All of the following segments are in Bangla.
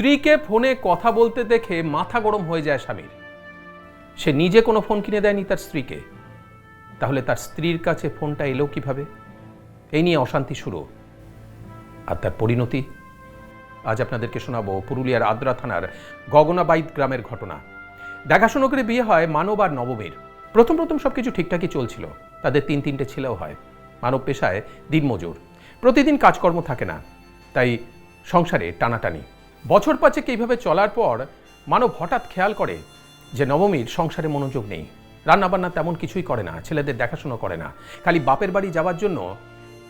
স্ত্রীকে ফোনে কথা বলতে দেখে মাথা গরম হয়ে যায় স্বামীর। সে নিজে কোনো ফোন কিনে দেয়নি তার স্ত্রীকে, তাহলে তার স্ত্রীর কাছে ফোনটা এলো কিভাবে? এই নিয়ে অশান্তি শুরু। আর তার পরিণতি আজ আপনাদেরকে শোনাবো পুরুলিয়ার আদ্রা থানার গগনাবাইদ গ্রামের ঘটনা। দেখাশোনা করে বিয়ে হয় মানব আর নবমীর। প্রথম সবকিছু ঠিকঠাকই চলছিল। তাদের তিনটে ছেলেও হয়। মানব পেশায় দিনমজুর, প্রতিদিন কাজকর্ম থাকে না, তাই সংসারে টানাটানি। বছর পাঁচেক এইভাবে চলার পর মানব হঠাৎ খেয়াল করে যে নবমীর সংসারে মনোযোগ নেই। রান্নাবান্না তেমন কিছুই করে না, ছেলেদের দেখাশোনা করে না, খালি বাপের বাড়ি যাওয়ার জন্য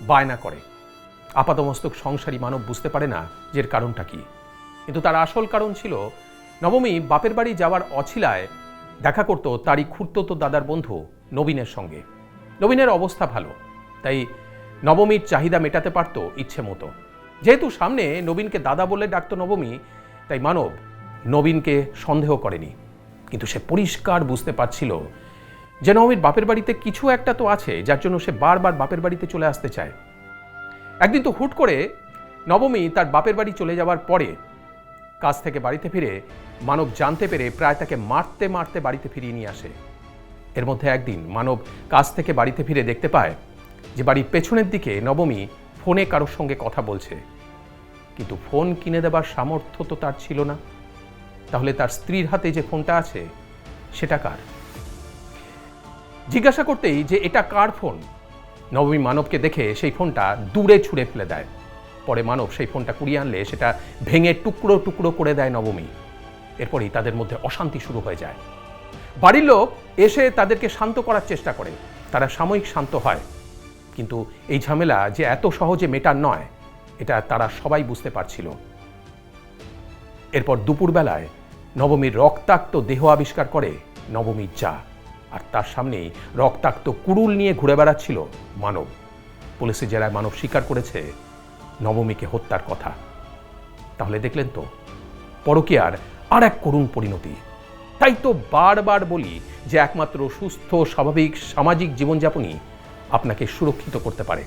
বায়না করে। আপাতমস্তক সংসারী মানব বুঝতে পারে না যে এর কারণটা কি। কিন্তু তার আসল কারণ ছিল নবমী বাপের বাড়ি যাওয়ার অছিলায় দেখা করত তারই খুড়তো দাদার বন্ধু নবীনের সঙ্গে। নবীনের অবস্থা ভালো, তাই নবমীর চাহিদা মেটাতে পারত ইচ্ছে মতো। যেহেতু সামনে নবীনকে দাদা বলে ডাকত নবমী, তাই মানব নবীনকে সন্দেহ করেনি। কিন্তু সে পরিষ্কার বুঝতে পারছিল যে নবমীর বাপের বাড়িতে কিছু একটা তো আছে, যার জন্য সে বারবার বাপের বাড়িতে চলে আসতে চায়। একদিন তো হুট করে নবমী তার বাপের বাড়ি চলে যাওয়ার পরে কাজ থেকে বাড়িতে ফিরে মানব জানতে পেরে প্রায় তাকে মারতে মারতে বাড়িতে ফিরিয়ে নিয়ে আসে। এর মধ্যে একদিন মানব কাজ থেকে বাড়িতে ফিরে দেখতে পায় যে বাড়ির পেছনের দিকে নবমী ফোনে কারোর সঙ্গে কথা বলছে। কিন্তু ফোন কিনে দেবার সামর্থ্য তো তার ছিল না। তাহলে তার স্ত্রীর হাতে যে ফোনটা আছে সেটা কার? জিজ্ঞাসা করতেই যে এটা কার ফোন, নবমী মানবকে দেখে সেই ফোনটা দূরে ছুঁড়ে ফেলে দেয়। পরে মানব সেই ফোনটা কুড়িয়ে আনলে সেটা ভেঙে টুকরো টুকরো করে দেয় নবমী। এরপরেই তাদের মধ্যে অশান্তি শুরু হয়ে যায়। বাড়ির লোক এসে তাদেরকে শান্ত করার চেষ্টা করে, তারা সাময়িক শান্ত হয়, কিন্তু এই ঝামেলা যে এত সহজে মেটার নয় এটা তারা সবাই বুঝতে পারছিল। এরপর দুপুরবেলায় নবমীর রক্তাক্ত দেহ আবিষ্কার করে নবমীর যা, আর তার সামনেই রক্তাক্ত কুড়ুল নিয়ে ঘুরে বেড়াচ্ছিল মানব। পুলিশের জেরায় মানব স্বীকার করেছে নবমীকে হত্যার কথা। তাহলে দেখলেন তো পরকীয়ার আর এক করুণ পরিণতি। তাই তো বারবার বলি যে একমাত্র সুস্থ স্বাভাবিক সামাজিক জীবনযাপনই আপনাকে সুরক্ষিত করতে পারে।